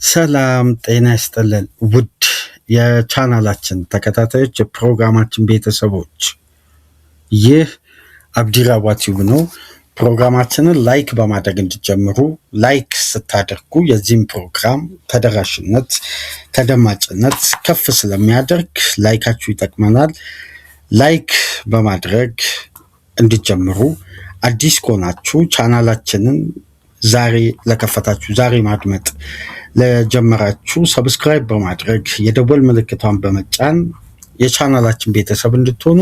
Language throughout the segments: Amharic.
ሰላም ጤና ይስጥልን ውድ የቻናላችን ተከታታዮች የፕሮግራማችን ቤተሰቦች፣ ይህ አብዲራዋ ቲዩብ ነው። ፕሮግራማችንን ላይክ በማድረግ እንዲጀምሩ። ላይክ ስታደርጉ የዚህም ፕሮግራም ተደራሽነት ተደማጭነት ከፍ ስለሚያደርግ ላይካችሁ ይጠቅመናል። ላይክ በማድረግ እንዲጀምሩ። አዲስ ከሆናችሁ ቻናላችንን ዛሬ ለከፈታችሁ ዛሬ ማድመጥ ለጀመራችሁ ሰብስክራይብ በማድረግ የደወል ምልክቷን በመጫን የቻናላችን ቤተሰብ እንድትሆኑ፣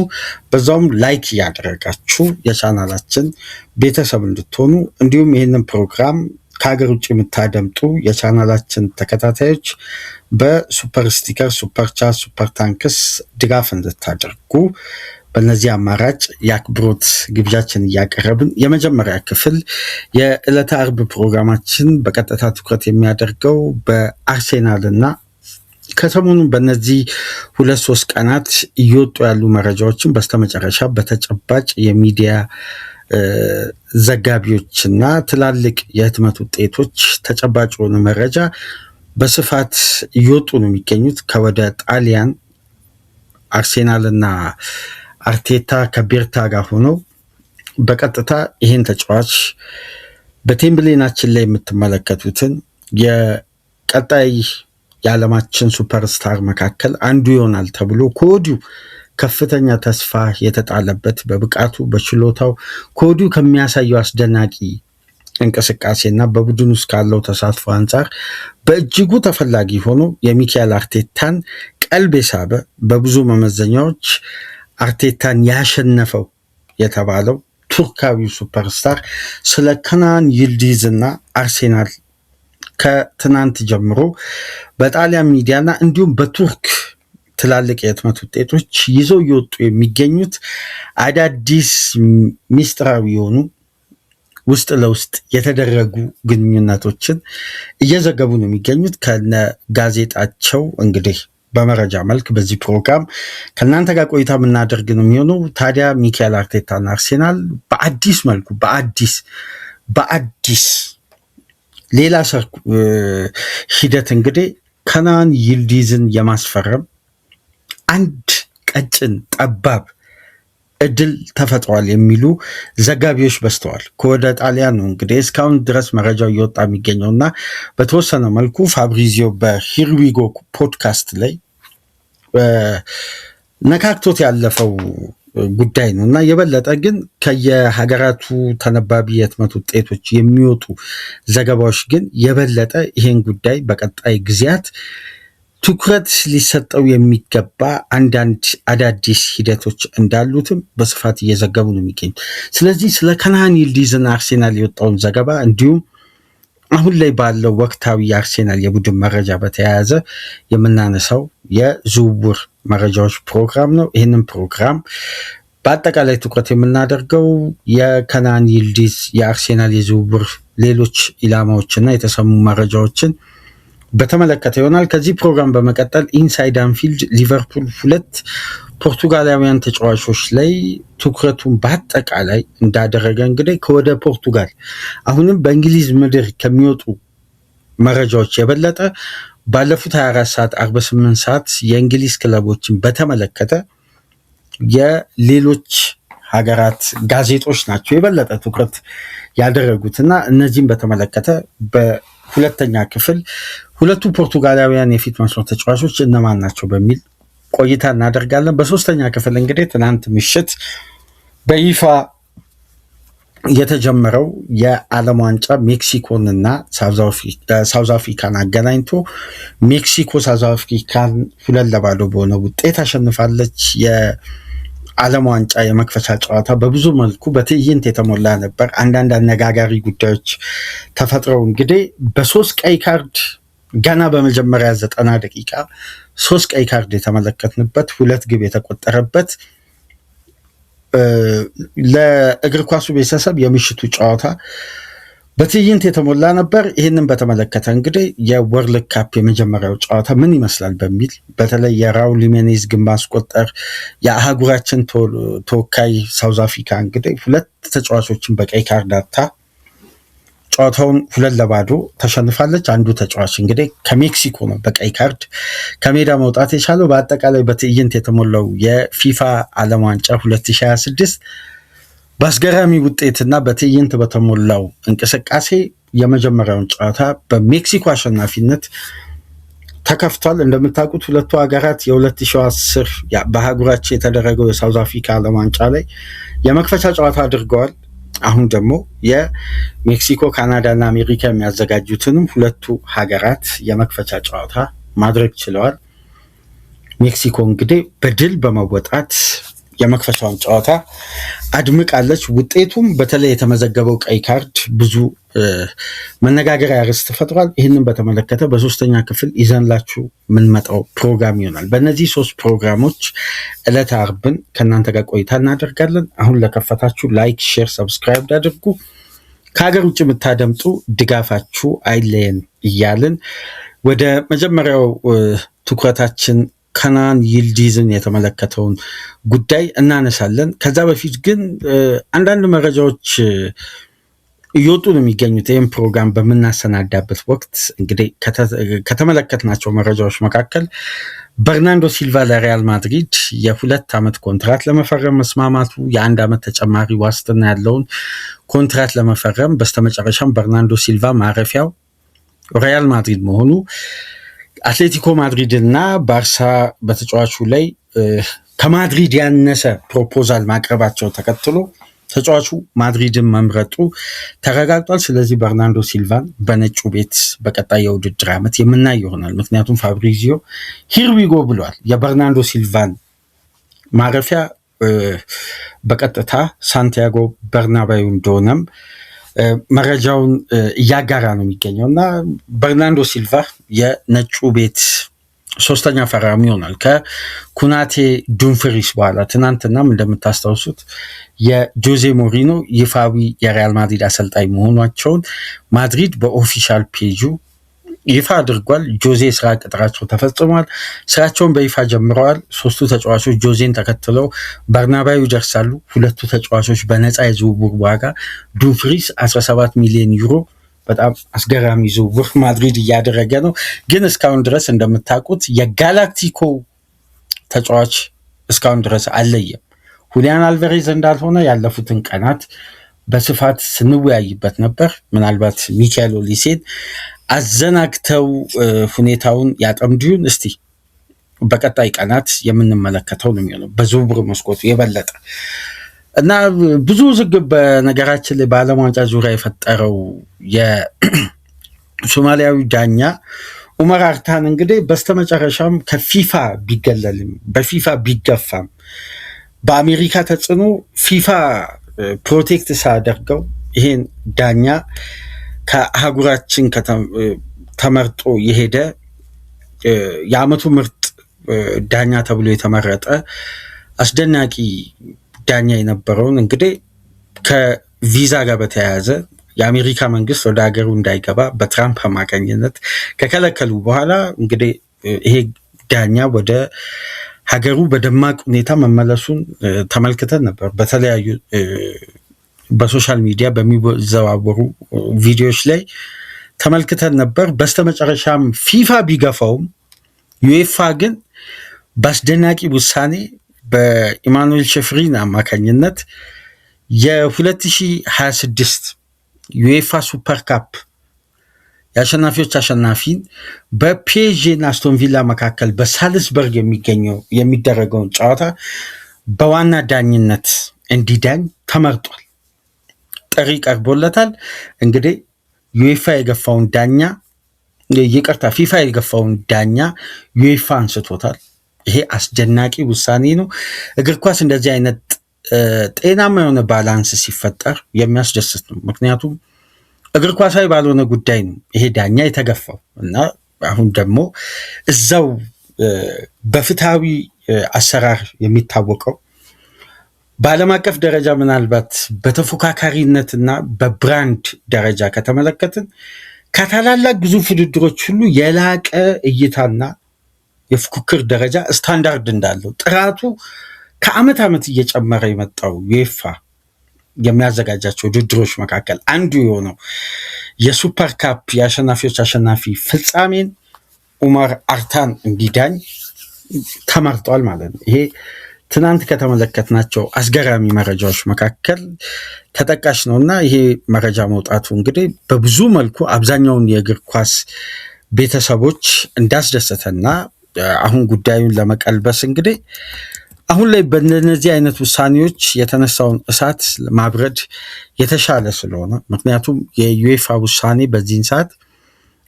በዛውም ላይክ ያደረጋችሁ የቻናላችን ቤተሰብ እንድትሆኑ፣ እንዲሁም ይህንን ፕሮግራም ከሀገር ውጭ የምታደምጡ የቻናላችን ተከታታዮች በሱፐር ስቲከር፣ ሱፐር ቻት፣ ሱፐር ታንክስ ድጋፍ እንድታደርጉ በእነዚህ አማራጭ የአክብሮት ግብዣችን እያቀረብን የመጀመሪያ ክፍል የዕለተ አርብ ፕሮግራማችን በቀጥታ ትኩረት የሚያደርገው በአርሴናል እና ከሰሞኑን በእነዚህ 2-3 ቀናት እየወጡ ያሉ መረጃዎችን በስተመጨረሻ በተጨባጭ የሚዲያ ዘጋቢዎችና ትላልቅ የህትመት ውጤቶች ተጨባጭ የሆነ መረጃ በስፋት እየወጡ ነው የሚገኙት። ከወደ ጣሊያን አርሴናልና አርቴታ ከቤርታ ጋር ሆነው በቀጥታ ይህን ተጫዋች በቴምብሌናችን ላይ የምትመለከቱትን የቀጣይ የዓለማችን ሱፐርስታር መካከል አንዱ ይሆናል ተብሎ ከወዲሁ ከፍተኛ ተስፋ የተጣለበት በብቃቱ በችሎታው ከወዲሁ ከሚያሳየው አስደናቂ እንቅስቃሴና በቡድን ውስጥ ካለው ተሳትፎ አንጻር በእጅጉ ተፈላጊ ሆኖ የሚካኤል አርቴታን ቀልብ የሳበ በብዙ መመዘኛዎች አርቴታን ያሸነፈው የተባለው ቱርካዊው ሱፐርስታር ስለ ከናን ይልዲዝ እና አርሴናል ከትናንት ጀምሮ በጣሊያን ሚዲያና እንዲሁም በቱርክ ትላልቅ የህትመት ውጤቶች ይዘው እየወጡ የሚገኙት አዳዲስ ሚስጥራዊ የሆኑ ውስጥ ለውስጥ የተደረጉ ግንኙነቶችን እየዘገቡ ነው የሚገኙት ከነ ጋዜጣቸው። እንግዲህ በመረጃ መልክ በዚህ ፕሮግራም ከእናንተ ጋር ቆይታ የምናደርግ ነው የሚሆነው። ታዲያ ሚካኤል አርቴታና አርሴናል በአዲስ መልኩ በአዲስ ሌላ ሂደት እንግዲህ ከናን ይልዲዝን የማስፈረም አንድ ቀጭን ጠባብ እድል ተፈጥሯል የሚሉ ዘጋቢዎች በስተዋል። ከወደ ጣሊያን ነው እንግዲህ እስካሁን ድረስ መረጃው እየወጣ የሚገኘው እና በተወሰነ መልኩ ፋብሪዚዮ በሂርዊጎ ፖድካስት ላይ ነካክቶት ያለፈው ጉዳይ ነው እና የበለጠ ግን ከየሀገራቱ ተነባቢ የህትመት ውጤቶች የሚወጡ ዘገባዎች ግን የበለጠ ይሄን ጉዳይ በቀጣይ ጊዜያት ትኩረት ሊሰጠው የሚገባ አንዳንድ አዳዲስ ሂደቶች እንዳሉትም በስፋት እየዘገቡ ነው የሚገኙት። ስለዚህ ስለ ከናን ይልዲዝና አርሴናል የወጣውን ዘገባ እንዲሁም አሁን ላይ ባለው ወቅታዊ የአርሴናል የቡድን መረጃ በተያያዘ የምናነሳው የዝውውር መረጃዎች ፕሮግራም ነው። ይህንን ፕሮግራም በአጠቃላይ ትኩረት የምናደርገው የከናን ይልዲዝ የአርሴናል የዝውውር ሌሎች ኢላማዎችና የተሰሙ መረጃዎችን በተመለከተ ይሆናል። ከዚህ ፕሮግራም በመቀጠል ኢንሳይድ አንፊልድ ሊቨርፑል 2 ፖርቱጋላውያን ተጫዋቾች ላይ ትኩረቱን በአጠቃላይ እንዳደረገ እንግዲህ ከወደ ፖርቱጋል አሁንም በእንግሊዝ ምድር ከሚወጡ መረጃዎች የበለጠ ባለፉት 24 ሰዓት 48 ሰዓት የእንግሊዝ ክለቦችን በተመለከተ የሌሎች ሀገራት ጋዜጦች ናቸው የበለጠ ትኩረት ያደረጉትና እነዚህም በተመለከተ በሁለተኛ ክፍል ሁለቱ ፖርቱጋላውያን የፊት መስመር ተጫዋቾች እነማን ናቸው በሚል ቆይታ እናደርጋለን። በሶስተኛ ክፍል እንግዲህ ትናንት ምሽት በይፋ የተጀመረው የዓለም ዋንጫ ሜክሲኮንና ሳውዝ አፍሪካን አገናኝቶ ሜክሲኮ ሳውዝ አፍሪካን 2-0 በሆነ ውጤት አሸንፋለች። የዓለም ዋንጫ የመክፈቻ ጨዋታ በብዙ መልኩ በትዕይንት የተሞላ ነበር። አንዳንድ አነጋጋሪ ጉዳዮች ተፈጥረው እንግዲህ በ3 ቀይ ካርድ ገና በመጀመሪያ 90 ደቂቃ 3 ቀይ ካርድ የተመለከትንበት 2 ግብ የተቆጠረበት ለእግር ኳሱ ቤተሰብ የምሽቱ ጨዋታ በትዕይንት የተሞላ ነበር። ይህንን በተመለከተ እንግዲህ የወርልድ ካፕ የመጀመሪያው ጨዋታ ምን ይመስላል በሚል በተለይ የራውል ሂሜኔዝ ግብ ማስቆጠር የአህጉራችን ተወካይ ሳውዝ አፍሪካ እንግዲህ 2 ተጫዋቾችን በቀይ ካርድ አታ ጨዋታውን 2-0 ተሸንፋለች። አንዱ ተጫዋች እንግዲህ ከሜክሲኮ ነው በቀይ ካርድ ከሜዳ መውጣት የቻለው። በአጠቃላይ በትዕይንት የተሞላው የፊፋ ዓለም ዋንጫ 2026 በአስገራሚ ውጤትና በትዕይንት በተሞላው እንቅስቃሴ የመጀመሪያውን ጨዋታ በሜክሲኮ አሸናፊነት ተከፍቷል። እንደምታውቁት ሁለቱ ሀገራት የ2010 በአህጉራቸው የተደረገው የሳውዝ አፍሪካ ዓለም ዋንጫ ላይ የመክፈቻ ጨዋታ አድርገዋል። አሁን ደግሞ የሜክሲኮ፣ ካናዳ እና አሜሪካ የሚያዘጋጁትንም ሁለቱ ሀገራት የመክፈቻ ጨዋታ ማድረግ ችለዋል። ሜክሲኮ እንግዲህ በድል በመወጣት የመክፈቻውን ጨዋታ አድምቃለች። ውጤቱም በተለይ የተመዘገበው ቀይ ካርድ ብዙ መነጋገሪያ ርዕስ ተፈጥሯል። ይህንን በተመለከተ በሶስተኛ ክፍል ይዘንላችሁ የምንመጣው ፕሮግራም ይሆናል። በእነዚህ 3 ፕሮግራሞች ዕለተ አርብን ከእናንተ ጋር ቆይታ እናደርጋለን። አሁን ለከፈታችሁ ላይክ፣ ሼር፣ ሰብስክራይብ አድርጉ። ከሀገር ውጭ የምታደምጡ ድጋፋችሁ አይለየን እያልን ወደ መጀመሪያው ትኩረታችን ከናን ይልዲዝን የተመለከተውን ጉዳይ እናነሳለን። ከዛ በፊት ግን አንዳንድ መረጃዎች እየወጡ ነው የሚገኙት። ይህም ፕሮግራም በምናሰናዳበት ወቅት እንግዲህ ከተመለከትናቸው መረጃዎች መካከል በርናንዶ ሲልቫ ለሪያል ማድሪድ የ2 ዓመት ኮንትራት ለመፈረም መስማማቱ፣ የ1 ዓመት ተጨማሪ ዋስትና ያለውን ኮንትራት ለመፈረም በስተመጨረሻም በርናንዶ ሲልቫ ማረፊያው ሪያል ማድሪድ መሆኑ፣ አትሌቲኮ ማድሪድ እና ባርሳ በተጫዋቹ ላይ ከማድሪድ ያነሰ ፕሮፖዛል ማቅረባቸው ተከትሎ ተጫዋቹ ማድሪድን መምረጡ ተረጋግጧል። ስለዚህ በርናንዶ ሲልቫን በነጩ ቤት በቀጣይ የውድድር ዓመት የምናይ ይሆናል። ምክንያቱም ፋብሪዚዮ ሂርዊጎ ብሏል። የበርናንዶ ሲልቫን ማረፊያ በቀጥታ ሳንቲያጎ በርናባዩ እንደሆነም መረጃውን እያጋራ ነው የሚገኘው እና በርናንዶ ሲልቫ የነጩ ቤት 3ኛ ፈራሚ ይሆናል ከኩናቴ ዱምፍሪስ በኋላ። ትናንትናም እንደምታስታውሱት የጆዜ ሞሪኖ ይፋዊ የሪያል ማድሪድ አሰልጣኝ መሆናቸውን ማድሪድ በኦፊሻል ፔጁ ይፋ አድርጓል። ጆዜ ስራ ቅጥራቸው ተፈጽሟል። ስራቸውን በይፋ ጀምረዋል። 3ቱ ተጫዋቾች ጆዜን ተከትለው በርናባዩ ይደርሳሉ። 2ቱ ተጫዋቾች በነፃ የዝውውር ዋጋ ዱምፍሪስ 17 ሚሊዮን ዩሮ፣ በጣም አስገራሚ ዝውውር ማድሪድ እያደረገ ነው። ግን እስካሁን ድረስ እንደምታውቁት የጋላክቲኮ ተጫዋች እስካሁን ድረስ አልለየም። ሁሊያን አልቫሬዝ እንዳልሆነ ያለፉትን ቀናት በስፋት ስንወያይበት ነበር። ምናልባት ሚካኤል ኦሊሴን አዘናግተው ሁኔታውን ያጠምዱን እስቲ በቀጣይ ቀናት የምንመለከተው ነው የሚሆነው በዝውውር መስኮቱ የበለጠ እና ብዙ ዝግብ በነገራችን ላይ በዓለም ዋንጫ ዙሪያ የፈጠረው የሶማሊያዊ ዳኛ ኡመር አርታን እንግዲህ በስተመጨረሻም ከፊፋ ቢገለልም በፊፋ ቢገፋም በአሜሪካ ተጽዕኖ ፊፋ ፕሮቴክት ሳያደርገው ይሄን ዳኛ ከአህጉራችን ተመርጦ የሄደ የዓመቱ ምርጥ ዳኛ ተብሎ የተመረጠ አስደናቂ ዳኛ የነበረውን እንግዲህ ከቪዛ ጋር በተያያዘ የአሜሪካ መንግስት ወደ ሀገሩ እንዳይገባ በትራምፕ አማካኝነት ከከለከሉ በኋላ እንግዲህ ይሄ ዳኛ ወደ ሀገሩ በደማቅ ሁኔታ መመለሱን ተመልክተን ነበር። በተለያዩ በሶሻል ሚዲያ በሚዘዋወሩ ቪዲዮዎች ላይ ተመልክተን ነበር። በስተመጨረሻም ፊፋ ቢገፋውም ዩኤፋ ግን በአስደናቂ ውሳኔ በኢማኑኤል ሼፍሪን አማካኝነት የ2026 ዩኤፋ ሱፐር ካፕ የአሸናፊዎች አሸናፊን በፒኤስጂ እና አስቶን ቪላ መካከል በሳልስበርግ የሚደረገውን ጨዋታ በዋና ዳኝነት እንዲዳኝ ተመርጧል። ጥሪ ቀርቦለታል። እንግዲህ ዩኤፋ የገፋውን ዳኛ ፊፋ የገፋውን ዳኛ ዩኤፋ አንስቶታል። ይሄ አስደናቂ ውሳኔ ነው። እግር ኳስ እንደዚህ አይነት ጤናማ የሆነ ባላንስ ሲፈጠር የሚያስደስት ነው። ምክንያቱም እግር ኳሳዊ ባልሆነ ጉዳይ ነው ይሄ ዳኛ የተገፋው እና አሁን ደግሞ እዛው በፍትሃዊ አሰራር የሚታወቀው በዓለም አቀፍ ደረጃ ምናልባት በተፎካካሪነትና በብራንድ ደረጃ ከተመለከትን ከታላላቅ ግዙፍ ውድድሮች ሁሉ የላቀ እይታና የፉክክር ደረጃ ስታንዳርድ እንዳለው ጥራቱ ከዓመት ዓመት እየጨመረ የመጣው ዩኤፋ የሚያዘጋጃቸው ውድድሮች መካከል አንዱ የሆነው የሱፐር ካፕ የአሸናፊዎች አሸናፊ ፍጻሜን ኡመር አርታን እንዲዳኝ ተመርጧል ማለት ነው። ይሄ ትናንት ከተመለከትናቸው አስገራሚ መረጃዎች መካከል ተጠቃሽ ነውና ይሄ መረጃ መውጣቱ እንግዲህ በብዙ መልኩ አብዛኛውን የእግር ኳስ ቤተሰቦች እንዳስደሰተና አሁን ጉዳዩን ለመቀልበስ እንግዲህ አሁን ላይ በእነዚህ አይነት ውሳኔዎች የተነሳውን እሳት ማብረድ የተሻለ ስለሆነ ምክንያቱም የዩኤፋ ውሳኔ በዚህን ሰዓት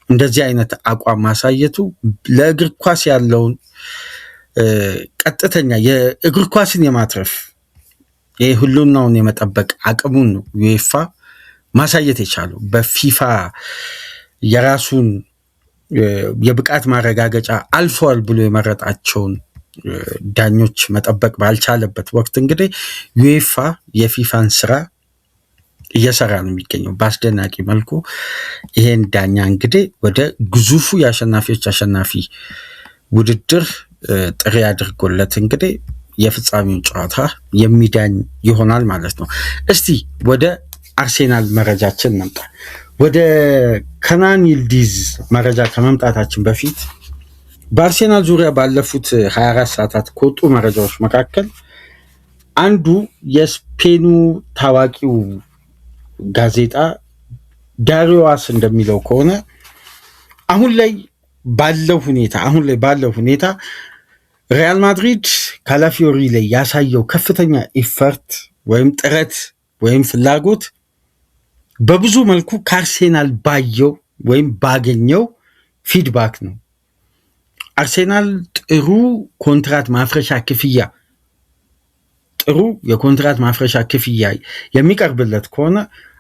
እንደዚህ አይነት አቋም ማሳየቱ ለእግር ኳስ ያለውን ቀጥተኛ የእግር ኳስን የማትረፍ የሁሉናውን የመጠበቅ አቅሙን ነው ዩኤፋ ማሳየት የቻለው። በፊፋ የራሱን የብቃት ማረጋገጫ አልፈዋል ብሎ የመረጣቸውን ዳኞች መጠበቅ ባልቻለበት ወቅት እንግዲህ ዩኤፋ የፊፋን ስራ እየሰራ ነው የሚገኘው በአስደናቂ መልኩ። ይሄን ዳኛ እንግዲህ ወደ ግዙፉ የአሸናፊዎች አሸናፊ ውድድር ጥሪ አድርጎለት እንግዲህ የፍጻሜውን ጨዋታ የሚዳኝ ይሆናል ማለት ነው። እስቲ ወደ አርሴናል መረጃችን እንምጣ። ወደ ከናን ይልዲዝ መረጃ ከመምጣታችን በፊት በአርሴናል ዙሪያ ባለፉት 24 ሰዓታት ከወጡ መረጃዎች መካከል አንዱ የስፔኑ ታዋቂው ጋዜጣ ዳሪዮ አስ እንደሚለው ከሆነ አሁን ላይ ባለው ሁኔታ ሪያል ማድሪድ ካላፊዮሪ ላይ ያሳየው ከፍተኛ ኢፈርት ወይም ጥረት ወይም ፍላጎት በብዙ መልኩ ከአርሴናል ባየው ወይም ባገኘው ፊድባክ ነው። አርሴናል ጥሩ የኮንትራት ማፍረሻ ክፍያ የሚቀርብለት ከሆነ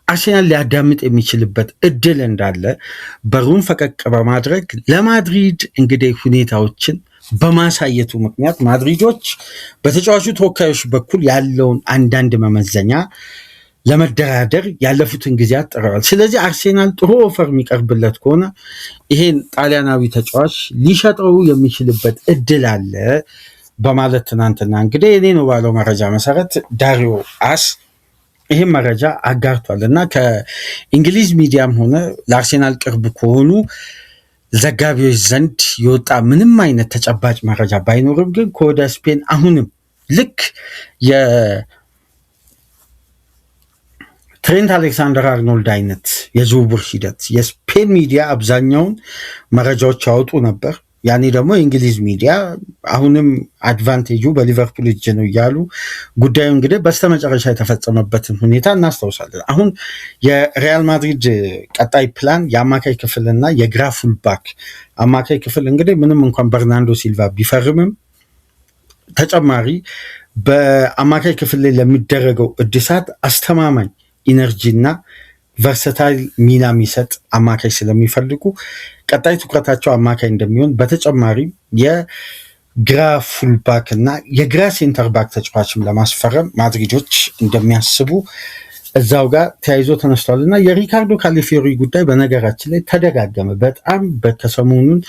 አርሴናል ሊያዳምጥ የሚችልበት እድል እንዳለ በሩን ፈቀቅ በማድረግ ለማድሪድ እንግዲህ ሁኔታዎችን በማሳየቱ ምክንያት ማድሪዶች በተጫዋቹ ተወካዮች በኩል ያለውን አንዳንድ መመዘኛ ለመደራደር ያለፉትን ጊዜያት ጥረዋል። ስለዚህ አርሴናል ጥሩ ኦፈር የሚቀርብለት ከሆነ ይሄን ጣሊያናዊ ተጫዋች ሊሸጠው የሚችልበት እድል አለ በማለት ትናንትና እንግዲህ እኔ ነው ባለው መረጃ መሰረት ዳሪዮ አስ ይህም መረጃ አጋርቷል እና ከእንግሊዝ ሚዲያም ሆነ ለአርሴናል ቅርብ ከሆኑ ዘጋቢዎች ዘንድ የወጣ ምንም አይነት ተጨባጭ መረጃ ባይኖርም ግን ከወደ ስፔን አሁንም ልክ ትሬንት አሌክሳንደር አርኖልድ አይነት የዝውውር ሂደት የስፔን ሚዲያ አብዛኛውን መረጃዎች ያወጡ ነበር። ያኔ ደግሞ የእንግሊዝ ሚዲያ አሁንም አድቫንቴጁ በሊቨርፑል እጅ ነው እያሉ ጉዳዩ እንግዲህ በስተመጨረሻ የተፈጸመበትን ሁኔታ እናስታውሳለን። አሁን የሪያል ማድሪድ ቀጣይ ፕላን የአማካይ ክፍልና የግራ ፉልባክ አማካይ ክፍል እንግዲህ ምንም እንኳን በርናንዶ ሲልቫ ቢፈርምም ተጨማሪ በአማካይ ክፍል ላይ ለሚደረገው እድሳት አስተማማኝ ኢነርጂና ቨርሰታይል ሚና የሚሰጥ አማካይ ስለሚፈልጉ ቀጣይ ትኩረታቸው አማካይ እንደሚሆን በተጨማሪም የግራ ፉልባክ እና የግራ ሴንተር ባክ ተጫዋችም ለማስፈረም ማድሪዶች እንደሚያስቡ እዛው ጋር ተያይዞ ተነስቷል እና የሪካርዶ ካሊፊዮሪ ጉዳይ በነገራችን ላይ ተደጋገመ። በጣም ከሰሞኑን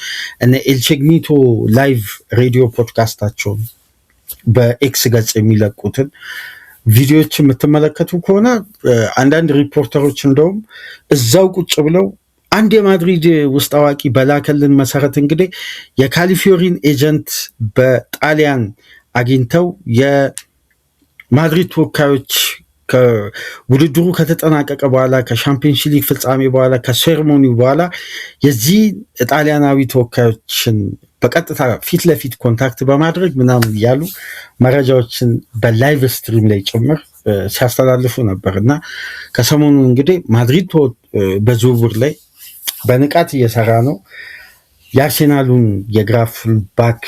እነ ኤልቼግኒቶ ላይቭ ሬዲዮ ፖድካስታቸውን በኤክስ ገጽ የሚለቁትን ቪዲዮዎች የምትመለከቱ ከሆነ አንዳንድ ሪፖርተሮች እንደውም እዛው ቁጭ ብለው አንድ የማድሪድ ውስጥ አዋቂ በላከልን መሰረት እንግዲህ የካሊፊዮሪን ኤጀንት በጣሊያን አግኝተው የማድሪድ ተወካዮች ውድድሩ ከተጠናቀቀ በኋላ ከሻምፒዮንስ ሊግ ፍጻሜ በኋላ ከሴሬሞኒው በኋላ የዚህ ጣሊያናዊ ተወካዮችን በቀጥታ ፊት ለፊት ኮንታክት በማድረግ ምናምን እያሉ መረጃዎችን በላይቭ ስትሪም ላይ ጭምር ሲያስተላልፉ ነበር እና ከሰሞኑ እንግዲህ ማድሪድ በዝውውር ላይ በንቃት እየሰራ ነው። የአርሴናሉን የግራ ፉልባክ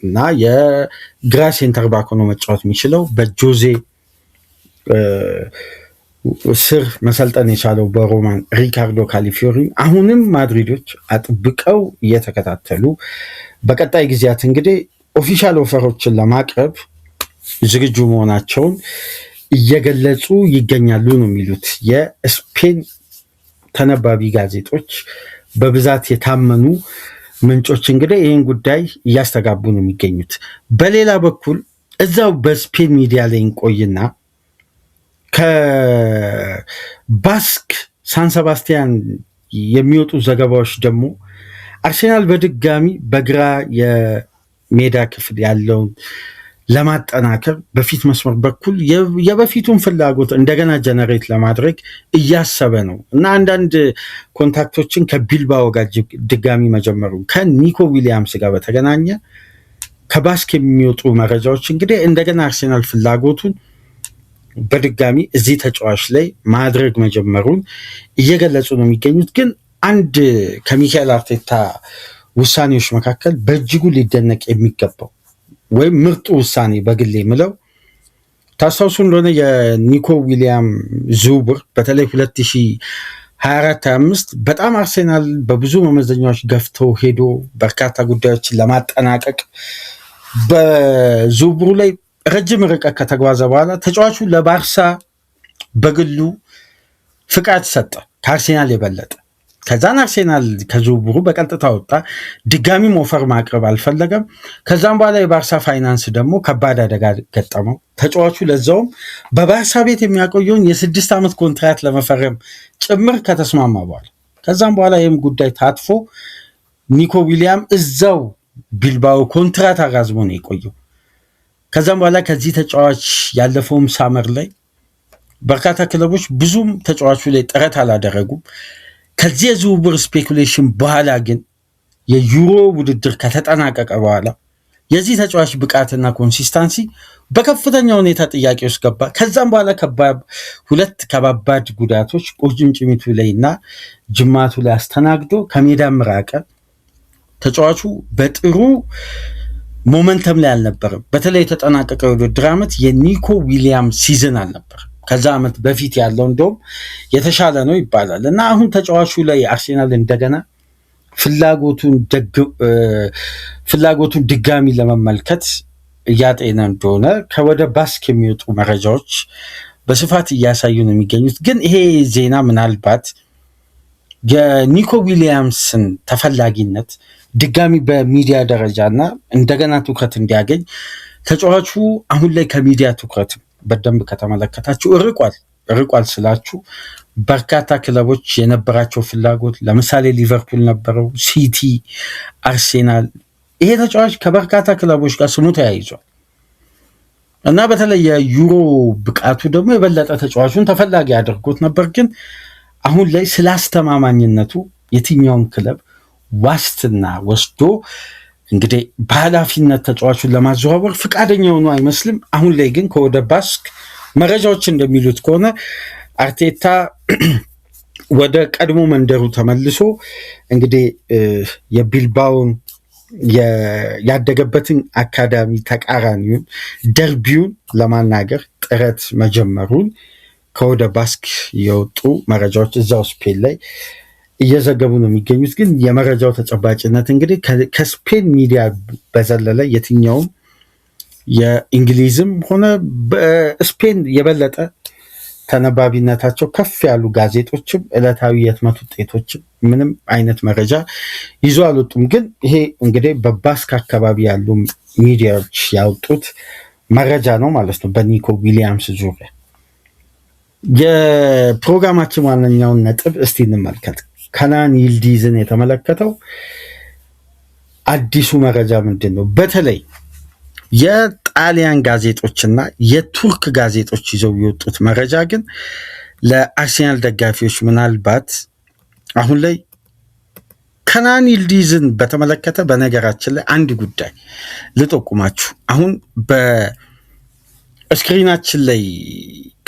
እና የግራ ሴንተር ባክ ሆኖ መጫወት የሚችለው በጆዜ ስር መሰልጠን የቻለው በሮማን ሪካርዶ ካሊፊዮሪ አሁንም ማድሪዶች አጥብቀው እየተከታተሉ በቀጣይ ጊዜያት እንግዲህ ኦፊሻል ኦፈሮችን ለማቅረብ ዝግጁ መሆናቸውን እየገለጹ ይገኛሉ ነው የሚሉት የስፔን ተነባቢ ጋዜጦች። በብዛት የታመኑ ምንጮች እንግዲህ ይህን ጉዳይ እያስተጋቡ ነው የሚገኙት። በሌላ በኩል እዛው በስፔን ሚዲያ ላይ እንቆይና ከባስክ ሳን ሰባስቲያን የሚወጡ ዘገባዎች ደግሞ አርሴናል በድጋሚ በግራ የሜዳ ክፍል ያለውን ለማጠናከር በፊት መስመር በኩል የበፊቱን ፍላጎት እንደገና ጀነሬት ለማድረግ እያሰበ ነው እና አንዳንድ ኮንታክቶችን ከቢልባኦ ጋር ድጋሚ መጀመሩ ከኒኮ ዊሊያምስ ጋር በተገናኘ ከባስክ የሚወጡ መረጃዎች እንግዲህ እንደገና አርሴናል ፍላጎቱን በድጋሚ እዚህ ተጫዋች ላይ ማድረግ መጀመሩን እየገለጹ ነው የሚገኙት። ግን አንድ ከሚካኤል አርቴታ ውሳኔዎች መካከል በእጅጉ ሊደነቅ የሚገባው ወይም ምርጡ ውሳኔ በግሌ የምለው ታስታውሱ እንደሆነ የኒኮ ዊሊያም ዝውውር በተለይ 2024-25 በጣም አርሴናል በብዙ መመዘኛዎች ገፍቶ ሄዶ በርካታ ጉዳዮችን ለማጠናቀቅ በዝውውሩ ላይ ረጅም ርቀት ከተጓዘ በኋላ ተጫዋቹ ለባርሳ በግሉ ፍቃድ ሰጠ ከአርሴናል የበለጠ። ከዛን አርሴናል ከዝውውሩ በቀጥታ ወጣ። ድጋሚም ኦፈር ማቅረብ አልፈለገም። ከዛም በኋላ የባርሳ ፋይናንስ ደግሞ ከባድ አደጋ ገጠመው። ተጫዋቹ ለዛውም በባርሳ ቤት የሚያቆየውን የ6 ዓመት ኮንትራት ለመፈረም ጭምር ከተስማማ በኋላ ከዛም በኋላ ይህም ጉዳይ ታጥፎ ኒኮ ዊሊያም እዛው ቢልባኦ ኮንትራት አራዝሞ ነው የቆየው። ከዛም በኋላ ከዚህ ተጫዋች ያለፈውም ሳመር ላይ በርካታ ክለቦች ብዙም ተጫዋቹ ላይ ጥረት አላደረጉም። ከዚህ የዝውውር ስፔኩሌሽን በኋላ ግን የዩሮ ውድድር ከተጠናቀቀ በኋላ የዚህ ተጫዋች ብቃትና ኮንሲስታንሲ በከፍተኛ ሁኔታ ጥያቄ ውስጥ ገባ። ከዛም በኋላ ሁለት ከባባድ ጉዳቶች ቁርጭምጭሚቱ ላይ እና ጅማቱ ላይ አስተናግዶ ከሜዳም ራቀ። ተጫዋቹ በጥሩ ሞመንተም ላይ አልነበረም። በተለይ የተጠናቀቀ የውድድር ዓመት የኒኮ ዊሊያም ሲዝን አልነበረም። ከዛ ዓመት በፊት ያለው እንደውም የተሻለ ነው ይባላል እና አሁን ተጫዋቹ ላይ አርሴናል እንደገና ፍላጎቱን ድጋሚ ለመመልከት እያጤነ እንደሆነ ከወደ ባስክ የሚወጡ መረጃዎች በስፋት እያሳዩ ነው የሚገኙት። ግን ይሄ ዜና ምናልባት የኒኮ ዊሊያምስን ተፈላጊነት ድጋሚ በሚዲያ ደረጃና እንደገና ትኩረት እንዲያገኝ ተጫዋቹ አሁን ላይ ከሚዲያ ትኩረት በደንብ ከተመለከታችሁ ርቋል ስላችሁ በርካታ ክለቦች የነበራቸው ፍላጎት ለምሳሌ ሊቨርፑል ነበረው፣ ሲቲ፣ አርሴናል። ይሄ ተጫዋች ከበርካታ ክለቦች ጋር ስሙ ተያይዟል እና በተለይ የዩሮ ብቃቱ ደግሞ የበለጠ ተጫዋቹን ተፈላጊ አድርጎት ነበር። ግን አሁን ላይ ስለ አስተማማኝነቱ የትኛውም ክለብ ዋስትና ወስዶ እንግዲህ በኃላፊነት ተጫዋቹን ለማዘዋወር ፈቃደኛ ሆኖ አይመስልም። አሁን ላይ ግን ከወደ ባስክ መረጃዎች እንደሚሉት ከሆነ አርቴታ ወደ ቀድሞ መንደሩ ተመልሶ እንግዲህ የቢልባውን ያደገበትን አካዳሚ ተቃራኒውን ደርቢውን ለማናገር ጥረት መጀመሩን ከወደ ባስክ የወጡ መረጃዎች እዛው ስፔን ላይ እየዘገቡ ነው የሚገኙት። ግን የመረጃው ተጨባጭነት እንግዲህ ከስፔን ሚዲያ በዘለለ የትኛውም የእንግሊዝም ሆነ በስፔን የበለጠ ተነባቢነታቸው ከፍ ያሉ ጋዜጦችም ዕለታዊ የህትመት ውጤቶችም ምንም አይነት መረጃ ይዞ አልወጡም። ግን ይሄ እንግዲህ በባስክ አካባቢ ያሉ ሚዲያዎች ያወጡት መረጃ ነው ማለት ነው። በኒኮ ዊሊያምስ ዙሪያ የፕሮግራማችን ዋነኛውን ነጥብ እስቲ እንመልከት። ከናን ይልዲዝን የተመለከተው አዲሱ መረጃ ምንድን ነው? በተለይ የጣሊያን ጋዜጦችና የቱርክ ጋዜጦች ይዘው የወጡት መረጃ ግን ለአርሴናል ደጋፊዎች ምናልባት አሁን ላይ ከናን ይልዲዝን በተመለከተ በነገራችን ላይ አንድ ጉዳይ ልጠቁማችሁ። አሁን በስክሪናችን ላይ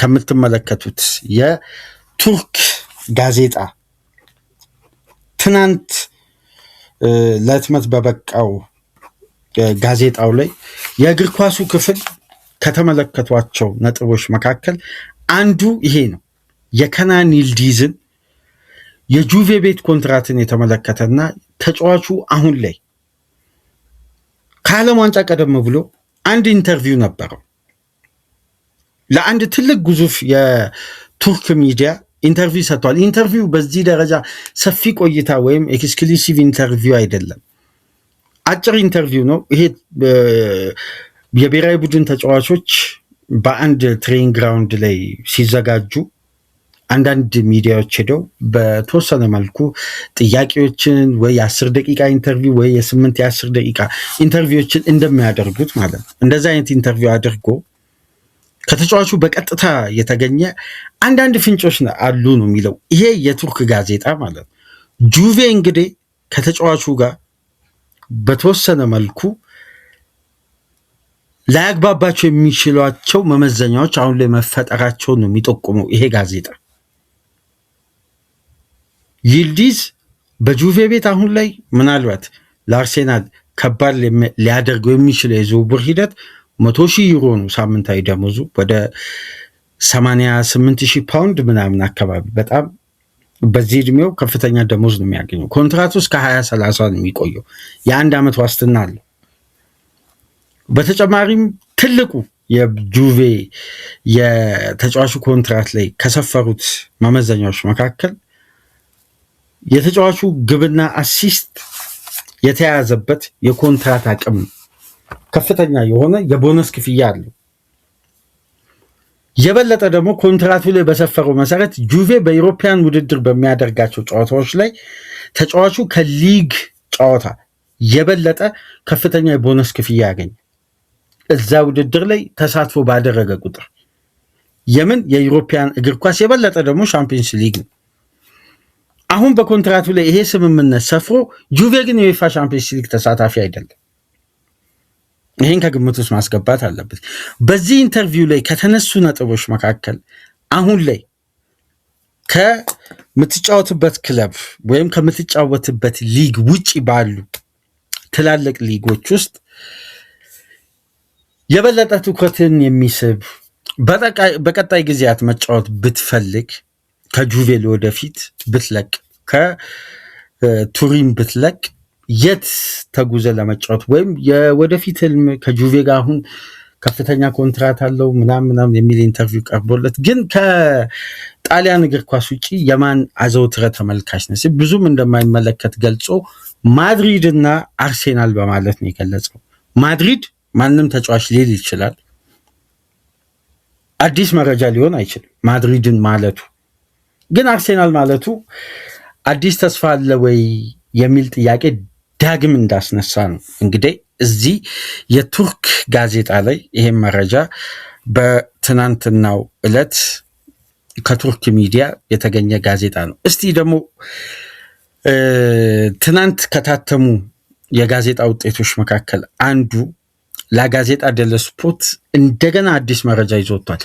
ከምትመለከቱት የቱርክ ጋዜጣ ትናንት ለህትመት በበቃው ጋዜጣው ላይ የእግር ኳሱ ክፍል ከተመለከቷቸው ነጥቦች መካከል አንዱ ይሄ ነው። የከናን ይልዲዝን የጁቬ ቤት ኮንትራትን የተመለከተና ተጫዋቹ አሁን ላይ ከዓለም ዋንጫ ቀደም ብሎ አንድ ኢንተርቪው ነበረው። ለአንድ ትልቅ ግዙፍ የቱርክ ሚዲያ ኢንተርቪው ሰጥቷል። ኢንተርቪው በዚህ ደረጃ ሰፊ ቆይታ ወይም ኤክስክሉሲቭ ኢንተርቪው አይደለም፣ አጭር ኢንተርቪው ነው። ይሄ የብሔራዊ ቡድን ተጫዋቾች በአንድ ትሬኒንግ ግራውንድ ላይ ሲዘጋጁ አንዳንድ ሚዲያዎች ሄደው በተወሰነ መልኩ ጥያቄዎችን ወይ የ10 ደቂቃ ኢንተርቪው ወይ የ8 ደቂቃ ኢንተርቪዎችን እንደሚያደርጉት ማለት ነው እንደዛ አይነት ኢንተርቪው አድርጎ ከተጫዋቹ በቀጥታ የተገኘ አንዳንድ ፍንጮች አሉ ነው የሚለው ይሄ የቱርክ ጋዜጣ ማለት ነው። ጁቬ እንግዲህ ከተጫዋቹ ጋር በተወሰነ መልኩ ላያግባባቸው የሚችሏቸው መመዘኛዎች አሁን ላይ መፈጠራቸው ነው የሚጠቁመው ይሄ ጋዜጣ። ይልዲዝ በጁቬ ቤት አሁን ላይ ምናልባት ለአርሴናል ከባድ ሊያደርገው የሚችለው የዝውውር ሂደት 100,000 ዩሮ ነው ሳምንታዊ ደሞዙ ወደ 88,000 ፓውንድ ምናምን አካባቢ በጣም በዚህ እድሜው ከፍተኛ ደሞዝ ነው የሚያገኘው። ኮንትራቱ እስከ 2030 ነው የሚቆየው። የአንድ ዓመት ዋስትና አለው። በተጨማሪም ትልቁ የጁቬ የተጫዋቹ ኮንትራት ላይ ከሰፈሩት መመዘኛዎች መካከል የተጫዋቹ ግብና አሲስት የተያዘበት የኮንትራት አቅም ከፍተኛ የሆነ የቦነስ ክፍያ አለው። የበለጠ ደግሞ ኮንትራቱ ላይ በሰፈረው መሰረት ጁቬ በኢሮፒያን ውድድር በሚያደርጋቸው ጨዋታዎች ላይ ተጫዋቹ ከሊግ ጨዋታ የበለጠ ከፍተኛ የቦነስ ክፍያ ያገኛል። እዛ ውድድር ላይ ተሳትፎ ባደረገ ቁጥር የምን የኢሮፒያን እግር ኳስ የበለጠ ደግሞ ሻምፒዮንስ ሊግ ነው። አሁን በኮንትራቱ ላይ ይሄ ስምምነት ሰፍሮ ጁቬ ግን የዩኤፋ ሻምፒዮንስ ሊግ ተሳታፊ አይደለም። ይሄን ከግምት ውስጥ ማስገባት አለበት። በዚህ ኢንተርቪው ላይ ከተነሱ ነጥቦች መካከል አሁን ላይ ከምትጫወትበት ክለብ ወይም ከምትጫወትበት ሊግ ውጪ ባሉ ትላልቅ ሊጎች ውስጥ የበለጠ ትኩረትን የሚስብ በቀጣይ ጊዜያት መጫወት ብትፈልግ ከጁቬ ወደፊት ብትለቅ ከቱሪን ብትለቅ የት ተጉዘ ለመጫወት ወይም የወደፊት ህልም ከጁቬ ጋር አሁን ከፍተኛ ኮንትራት አለው ምናምን የሚል ኢንተርቪው ቀርቦለት ግን ከጣሊያን እግር ኳስ ውጪ የማን አዘውትረ ተመልካች ነው ብዙም እንደማይመለከት ገልጾ ማድሪድ እና አርሴናል በማለት ነው የገለጸው። ማድሪድ ማንም ተጫዋች ሊል ይችላል። አዲስ መረጃ ሊሆን አይችልም ማድሪድን ማለቱ። ግን አርሴናል ማለቱ አዲስ ተስፋ አለ ወይ የሚል ጥያቄ ዳግም እንዳስነሳ ነው። እንግዲህ እዚህ የቱርክ ጋዜጣ ላይ ይሄን መረጃ በትናንትናው ዕለት ከቱርክ ሚዲያ የተገኘ ጋዜጣ ነው። እስቲ ደግሞ ትናንት ከታተሙ የጋዜጣ ውጤቶች መካከል አንዱ ላጋዜጣ ዴሎ ስፖርት እንደገና አዲስ መረጃ ይዞቷል።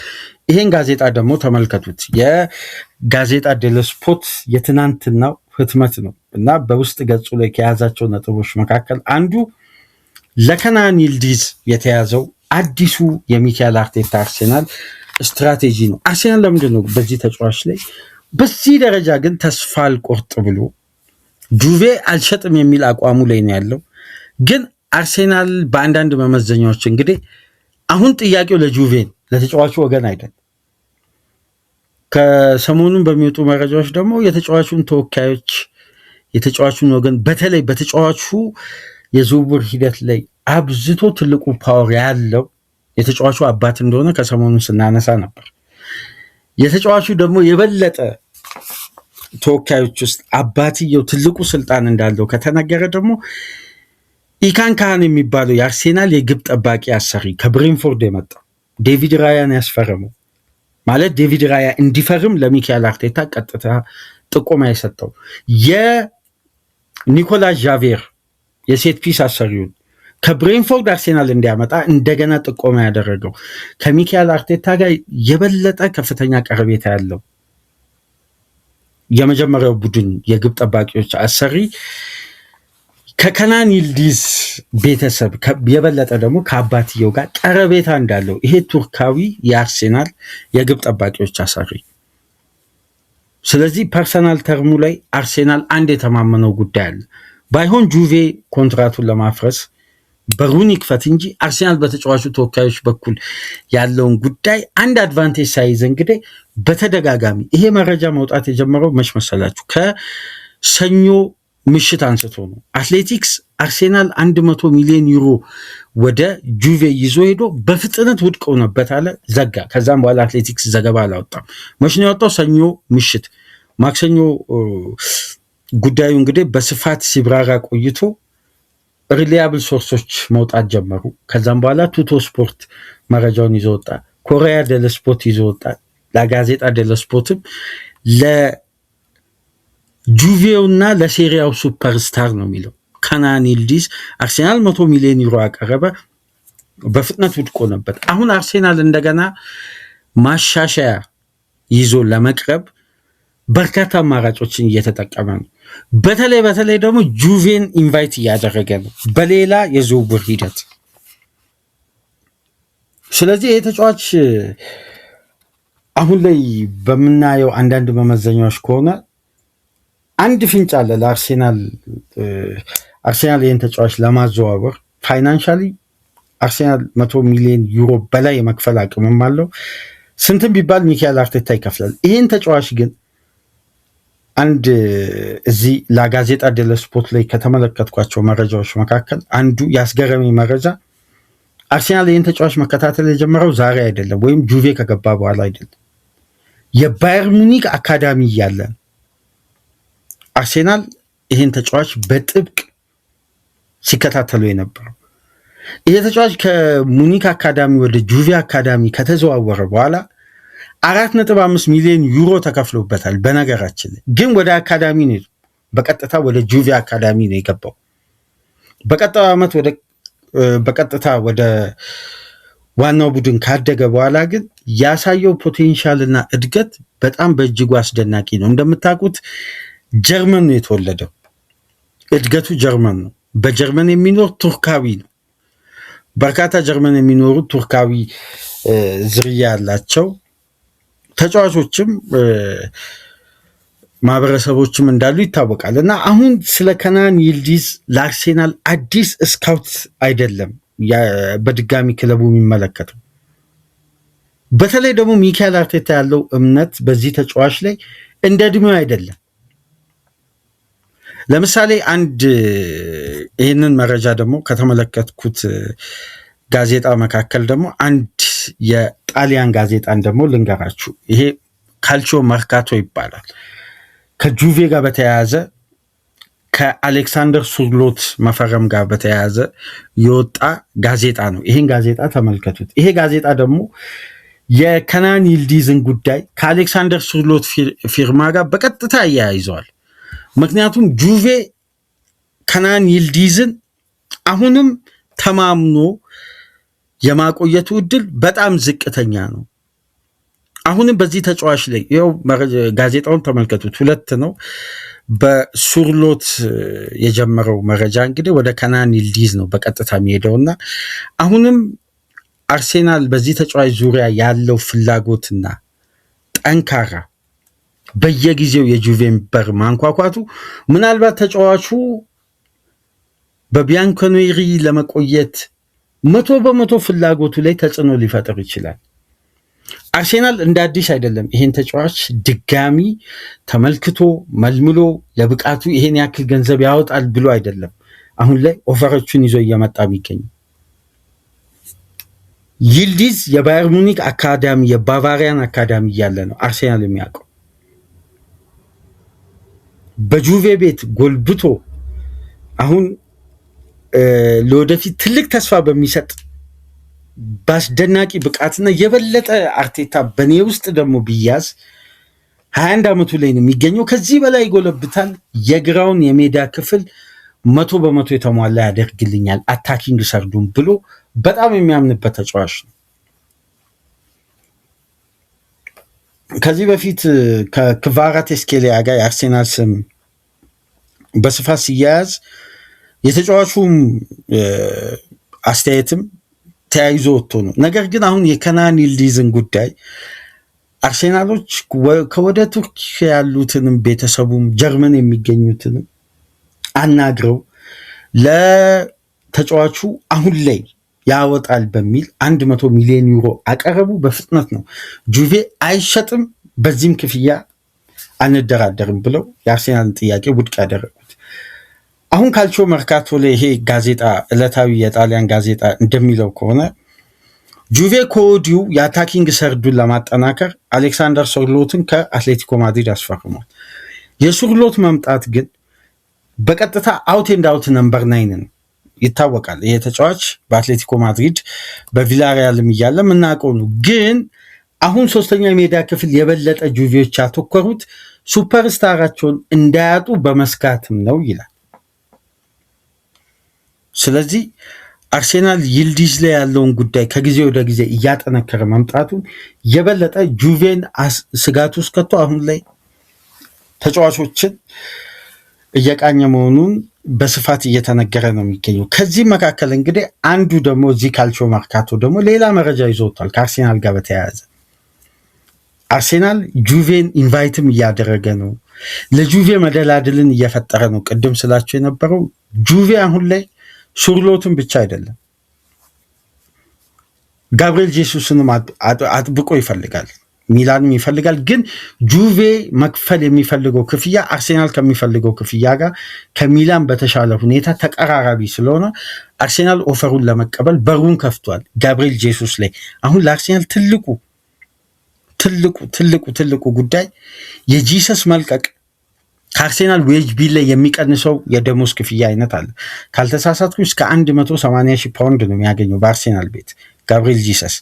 ይሄን ጋዜጣ ደግሞ ተመልከቱት። የጋዜጣ ዴሎ ስፖርት የትናንትናው ህትመት ነው እና በውስጥ ገጹ ላይ ከያዛቸው ነጥቦች መካከል አንዱ ለከናን ይልዲዝ የተያዘው አዲሱ የሚካኤል አርቴታ አርሴናል ስትራቴጂ ነው። አርሴናል ለምንድን ነው በዚህ ተጫዋች ላይ በዚህ ደረጃ ግን ተስፋ አልቆርጥ ብሎ ጁቬ አልሸጥም የሚል አቋሙ ላይ ነው ያለው። ግን አርሴናል በአንዳንድ መመዘኛዎች እንግዲህ አሁን ጥያቄው ለጁቬ ለተጫዋቹ ወገን አይደለም። ከሰሞኑን በሚወጡ መረጃዎች ደግሞ የተጫዋቹን ተወካዮች የተጫዋቹን ወገን በተለይ በተጫዋቹ የዝውውር ሂደት ላይ አብዝቶ ትልቁ ፓወር ያለው የተጫዋቹ አባት እንደሆነ ከሰሞኑን ስናነሳ ነበር። የተጫዋቹ ደግሞ የበለጠ ተወካዮች ውስጥ አባትየው ትልቁ ስልጣን እንዳለው ከተነገረ ደግሞ ኢካን ካህን የሚባለው የአርሴናል የግብ ጠባቂ አሰሪ ከብሬንፎርድ የመጣው ዴቪድ ራያን ያስፈረመው ማለት ዴቪድ ራያ እንዲፈርም ለሚካኤል አርቴታ ቀጥታ ጥቆማ የሰጠው የኒኮላስ ዣቬር የሴት ፒስ አሰሪውን ከብሬንፎርድ አርሴናል እንዲያመጣ እንደገና ጥቆማ ያደረገው ከሚካኤል አርቴታ ጋር የበለጠ ከፍተኛ ቀረቤታ ያለው የመጀመሪያው ቡድን የግብ ጠባቂዎች አሰሪ ከከናን ይልዲዝ ቤተሰብ የበለጠ ደግሞ ከአባትየው ጋር ቀረቤታ እንዳለው ይሄ ቱርካዊ የአርሴናል የግብ ጠባቂዎች አሰሪ። ስለዚህ ፐርሰናል ተርሙ ላይ አርሴናል አንድ የተማመነው ጉዳይ አለ። ባይሆን ጁቬ ኮንትራቱን ለማፍረስ በሩን ይክፈት እንጂ አርሴናል በተጫዋቹ ተወካዮች በኩል ያለውን ጉዳይ አንድ አድቫንቴጅ ሳይዝ እንግዲህ በተደጋጋሚ ይሄ መረጃ መውጣት የጀመረው መች መሰላችሁ? ከሰኞ ምሽት አንስቶ ነው። አትሌቲክስ አርሴናል 100 ሚሊዮን ዩሮ ወደ ጁቬ ይዞ ሄዶ በፍጥነት ውድቅ ሆነበት አለ፣ ዘጋ። ከዛም በኋላ አትሌቲክስ ዘገባ አላወጣም። መቼ ነው ያወጣው? ሰኞ ምሽት። ማክሰኞ ጉዳዩ እንግዲህ በስፋት ሲብራራ ቆይቶ ሪሊያብል ሶርሶች መውጣት ጀመሩ። ከዛም በኋላ ቱቶ ስፖርት መረጃውን ይዞ ወጣ። ኮሪያ ደለ ስፖርት ይዞ ወጣ። ለጋዜጣ ደለ ስፖርትም ለጁቬውና ለሴሪያው ሱፐርስታር ነው የሚለው ከናን ይልዲዝ አርሴናል 100 ሚሊዮን ዩሮ አቀረበ፣ በፍጥነት ውድቅ ሆነበት። አሁን አርሴናል እንደገና ማሻሻያ ይዞ ለመቅረብ በርካታ አማራጮችን እየተጠቀመ ነው። በተለይ ደግሞ ጁቬን ኢንቫይት እያደረገ ነው በሌላ የዝውውር ሂደት። ስለዚህ ይህ ተጫዋች አሁን ላይ በምናየው አንዳንድ መመዘኛዎች ከሆነ አንድ ፍንጭ አለ ለአርሴናል። አርሴናል ይህን ተጫዋች ለማዘዋወር ፋይናንሻሊ አርሴናል 100 ሚሊዮን ዩሮ በላይ የመክፈል አቅምም አለው። ስንትም ቢባል ሚካኤል አርቴታ ይከፍላል። ይህን ተጫዋች ግን አንድ እዚህ ላጋዜጣ ዴሎ ስፖርት ላይ ከተመለከትኳቸው መረጃዎች መካከል አንዱ ያስገረመኝ መረጃ አርሴናል ይህን ተጫዋች መከታተል የጀመረው ዛሬ አይደለም፣ ወይም ጁቬ ከገባ በኋላ አይደለም። የባየር ሙኒክ አካዳሚ እያለ አርሴናል ይህን ተጫዋች በጥብቅ ሲከታተሉ የነበረው። ይህ ተጫዋች ከሙኒክ አካዳሚ ወደ ጁቬ አካዳሚ ከተዘዋወረ በኋላ 4.5 ሚሊዮን ዩሮ ተከፍሎበታል። በነገራችን ላይ ግን ወደ አካዳሚ ነው፣ በቀጥታ ወደ ጁቬ አካዳሚ ነው የገባው። በቀጣዩ ዓመት በቀጥታ ወደ ዋናው ቡድን ካደገ በኋላ ግን ያሳየው ፖቴንሻልና እድገት በጣም በእጅጉ አስደናቂ ነው። እንደምታውቁት ጀርመን ነው የተወለደው፣ እድገቱ ጀርመን ነው። በጀርመን የሚኖር ቱርካዊ ነው። በርካታ ጀርመን የሚኖሩ ቱርካዊ ዝርያ ያላቸው ተጫዋቾችም ማህበረሰቦችም እንዳሉ ይታወቃል። እና አሁን ስለ ከናን ይልዲዝ ለአርሴናል አዲስ ስካውት አይደለም በድጋሚ ክለቡ የሚመለከተው። በተለይ ደግሞ ሚካኤል አርቴታ ያለው እምነት በዚህ ተጫዋች ላይ እንደ እድሜው አይደለም። ለምሳሌ ይህንን መረጃ ደግሞ ከተመለከትኩት ጋዜጣ መካከል ደግሞ አንድ የጣሊያን ጋዜጣን ደግሞ ልንገራችሁ። ይሄ ካልቺዮ መርካቶ ይባላል። ከጁቬ ጋር በተያያዘ ከአሌክሳንደር ሱርሎት መፈረም ጋር በተያያዘ የወጣ ጋዜጣ ነው። ይህን ጋዜጣ ተመልከቱት። ይሄ ጋዜጣ ደግሞ የከናን ይልዲዝን ጉዳይ ከአሌክሳንደር ሱርሎት ፊርማ ጋር በቀጥታ እያያይዘዋል። ምክንያቱም ጁቬ ከናን ይልዲዝን አሁንም ተማምኖ የማቆየቱ እድል በጣም ዝቅተኛ ነው። አሁንም በዚህ ተጫዋች ላይ ይኸው ጋዜጣውን ተመልከቱት። 2 ነው። በሱርሎት የጀመረው መረጃ እንግዲህ ወደ ከናን ይልዲዝ ነው በቀጥታ የሚሄደውና አሁንም አርሴናል በዚህ ተጫዋች ዙሪያ ያለው ፍላጎትና ጠንካራ በየጊዜው የጁቬን በር ማንኳኳቱ ምናልባት ተጫዋቹ በቢያንኮኔሪ ለመቆየት 100% ፍላጎቱ ላይ ተጽዕኖ ሊፈጥር ይችላል። አርሴናል እንደ አዲስ አይደለም ይሄን ተጫዋች ድጋሚ ተመልክቶ መልምሎ ለብቃቱ ይሄን ያክል ገንዘብ ያወጣል ብሎ አይደለም አሁን ላይ ኦፈሮቹን ይዞ እየመጣ የሚገኝ። ይልዲዝ የባየር ሙኒክ አካዳሚ የባቫሪያን አካዳሚ እያለ ነው አርሴናል የሚያውቀው። በጁቬ ቤት ጎልብቶ አሁን ለወደፊት ትልቅ ተስፋ በሚሰጥ በአስደናቂ ብቃትና የበለጠ አርቴታ በኔ ውስጥ ደግሞ ቢያዝ 21 ዓመቱ ላይ ነው የሚገኘው። ከዚህ በላይ ይጎለብታል። የግራውን የሜዳ ክፍል 100% የተሟላ ያደርግልኛል አታኪንግ ሰርዱን ብሎ በጣም የሚያምንበት ተጫዋች ነው። ከዚህ በፊት ከክቫራትስኬሊያ ጋር የአርሴናል ስም በስፋት ሲያያዝ የተጫዋቹም አስተያየትም ተያይዞ ወጥቶ ነው። ነገር ግን አሁን የከናን ይልዲዝን ጉዳይ አርሴናሎች ከወደ ቱርክ ያሉትንም ቤተሰቡም ጀርመን የሚገኙትንም አናግረው ለተጫዋቹ አሁን ላይ ያወጣል በሚል 100 ሚሊዮን ዩሮ አቀረቡ። በፍጥነት ነው ጁቬ አይሸጥም፣ በዚህም ክፍያ አንደራደርም ብለው የአርሴናልን ጥያቄ ውድቅ ያደረጉት። አሁን ካልቾ መርካቶ ላይ ይሄ ጋዜጣ ዕለታዊ የጣሊያን ጋዜጣ እንደሚለው ከሆነ ጁቬ ከወዲሁ የአታኪንግ ሰርዱን ለማጠናከር አሌክሳንደር ሶርሎትን ከአትሌቲኮ ማድሪድ አስፈርሟል። የሶርሎት መምጣት ግን በቀጥታ አውት ኤንድ አውት ነምበር 9 ነው ይታወቃል። ይሄ ተጫዋች በአትሌቲኮ ማድሪድ በቪላሪያልም እያለ የምናውቀው ነው። ግን አሁን ሶስተኛ የሜዳ ክፍል የበለጠ ጁቬዎች ያተኮሩት ሱፐርስታራቸውን እንዳያጡ በመስጋትም ነው ይላል። ስለዚህ አርሴናል ይልዲዝ ላይ ያለውን ጉዳይ ከጊዜ ወደ ጊዜ እያጠነከረ መምጣቱን የበለጠ ጁቬን ስጋት ውስጥ ከቶ አሁን ላይ ተጫዋቾችን እየቃኘ መሆኑን በስፋት እየተነገረ ነው የሚገኘው። ከዚህ መካከል እንግዲህ አንዱ ደግሞ እዚህ ካልቾ መርካቶ ደግሞ ሌላ መረጃ ይዞታል ከአርሴናል ጋር በተያያዘ። አርሴናል ጁቬን ኢንቫይትም እያደረገ ነው፣ ለጁቬ መደላድልን እየፈጠረ ነው። ቅድም ስላቸው የነበረው ጁቬ አሁን ላይ ሱርሎትን ብቻ አይደለም ጋብሪኤል ጄሱስንም አጥብቆ ይፈልጋል፣ ሚላንም ይፈልጋል። ግን ጁቬ መክፈል የሚፈልገው ክፍያ አርሴናል ከሚፈልገው ክፍያ ጋር ከሚላን በተሻለ ሁኔታ ተቀራራቢ ስለሆነ አርሴናል ኦፈሩን ለመቀበል በሩን ከፍቷል ጋብሪኤል ጄሱስ ላይ። አሁን ለአርሴናል ትልቁ ጉዳይ የጂሰስ መልቀቅ ከአርሴናል ዌጅ ቢል ላይ የሚቀንሰው የደሞዝ ክፍያ አይነት አለ። ካልተሳሳትኩ እስከ 180,000 ፓውንድ ነው የሚያገኘው በአርሴናል ቤት ጋብሪኤል ጂሰስ።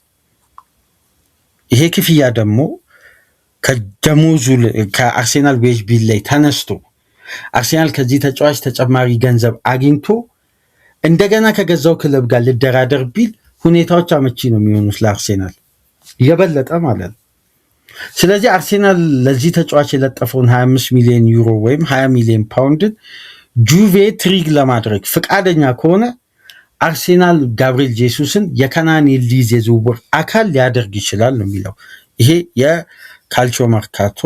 ይሄ ክፍያ ደግሞ ከደሞዙ ከአርሴናል ዌጅ ቢል ላይ ተነስቶ አርሴናል ከዚህ ተጫዋች ተጨማሪ ገንዘብ አግኝቶ እንደገና ከገዛው ክለብ ጋር ልደራደር ቢል ሁኔታዎች አመቺ ነው የሚሆኑት ለአርሴናል የበለጠ ማለት ነው። ስለዚህ አርሴናል ለዚህ ተጫዋች የለጠፈውን 25 ሚሊዮን ዩሮ ወይም 20 ሚሊዮን ፓውንድን ጁቬ ትሪግ ለማድረግ ፍቃደኛ ከሆነ አርሴናል ጋብሪኤል ጄሱስን የከናን ይልዲዝ የዝውውር አካል ሊያደርግ ይችላል ነው የሚለው ይሄ የካልቾ መርካቶ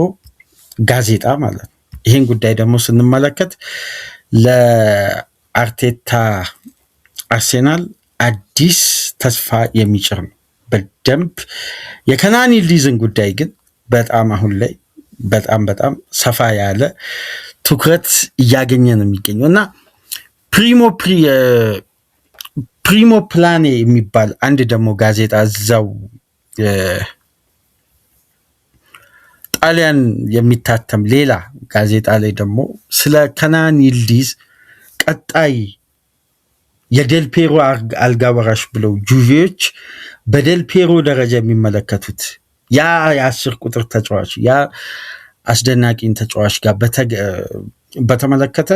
ጋዜጣ ማለት ነው። ይህን ጉዳይ ደግሞ ስንመለከት ለአርቴታ አርሴናል አዲስ ተስፋ የሚጭር ነው በደንብ። የከናን ይልዲዝን ጉዳይ ግን በጣም አሁን ላይ በጣም ሰፋ ያለ ትኩረት እያገኘ ነው የሚገኘው እና ፕሪሞ ፕላኔ የሚባል አንድ ደግሞ ጋዜጣ እዛው ጣሊያን የሚታተም ሌላ ጋዜጣ ላይ ደግሞ ስለ ከናን ይልዲዝ ቀጣይ የዴልፔሮ አልጋ ወራሽ ብለው ጁቬዎች በዴልፔሮ ደረጃ የሚመለከቱት ያ የ10 ቁጥር ተጫዋች ያ አስደናቂን ተጫዋች ጋር በተመለከተ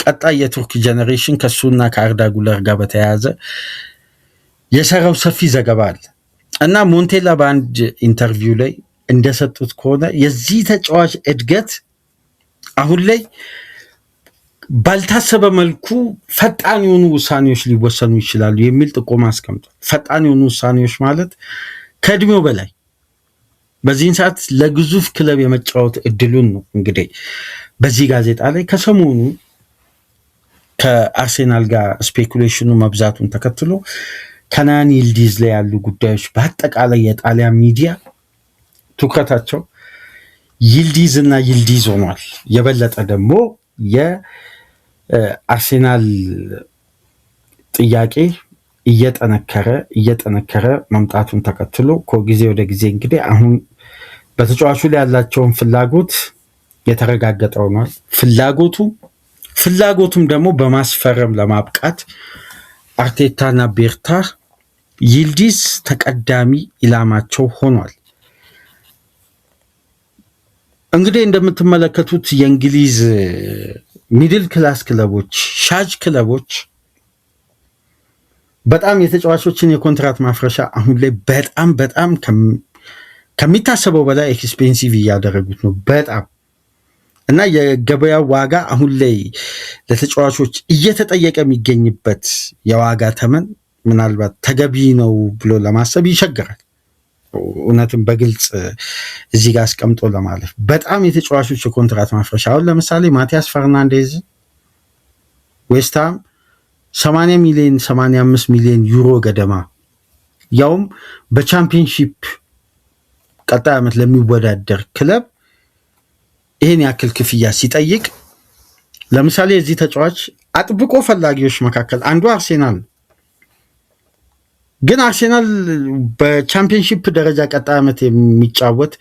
ቀጣይ የቱርክ ጀነሬሽን ከሱና ከአርዳ ጉለር ጋር በተያያዘ የሰራው ሰፊ ዘገባ አለ እና ሞንቴላ በአንድ ኢንተርቪው ላይ እንደሰጡት ከሆነ የዚህ ተጫዋች እድገት አሁን ላይ ባልታሰበ መልኩ ፈጣን የሆኑ ውሳኔዎች ሊወሰኑ ይችላሉ የሚል ጥቆማ አስቀምጧል። ፈጣን የሆኑ ውሳኔዎች ማለት ከእድሜው በላይ በዚህን ሰዓት ለግዙፍ ክለብ የመጫወት እድሉን ነው። እንግዲህ በዚህ ጋዜጣ ላይ ከሰሞኑ ከአርሴናል ጋር ስፔኩሌሽኑ መብዛቱን ተከትሎ ከናን ይልዲዝ ላይ ያሉ ጉዳዮች በአጠቃላይ የጣሊያን ሚዲያ ትኩረታቸው ይልዲዝ እና ይልዲዝ ሆኗል። የበለጠ ደግሞ የአርሴናል ጥያቄ እየጠነከረ መምጣቱን ተከትሎ ከጊዜ ወደ ጊዜ እንግዲህ አሁን በተጫዋቹ ላይ ያላቸውን ፍላጎት የተረጋገጠ ሆኗል። ፍላጎቱም ደግሞ በማስፈረም ለማብቃት አርቴታና ቤርታ ይልዲዝ ተቀዳሚ ኢላማቸው ሆኗል። እንግዲህ እንደምትመለከቱት የእንግሊዝ ሚድል ክላስ ክለቦች፣ ሻጭ ክለቦች በጣም የተጫዋቾችን የኮንትራት ማፍረሻ አሁን ላይ በጣም ከሚታሰበው በላይ ኤክስፔንሲቭ እያደረጉት ነው በጣም እና የገበያ ዋጋ አሁን ላይ ለተጫዋቾች እየተጠየቀ የሚገኝበት የዋጋ ተመን ምናልባት ተገቢ ነው ብሎ ለማሰብ ይቸግራል። እውነትም በግልጽ እዚህ ጋር አስቀምጦ ለማለፍ በጣም የተጫዋቾች የኮንትራት ማፍረሻ አሁን ለምሳሌ ማቲያስ ፈርናንዴዝ ዌስትሃም 80 ሚሊዮን 85 ሚሊዮን ዩሮ ገደማ ያውም በቻምፒየንሺፕ ቀጣይ ዓመት ለሚወዳደር ክለብ ይሄን ያክል ክፍያ ሲጠይቅ ለምሳሌ እዚህ ተጫዋች አጥብቆ ፈላጊዎች መካከል አንዱ አርሴናል ነው። ግን አርሴናል በቻምፒየንሺፕ ደረጃ ቀጣይ ዓመት የሚጫወት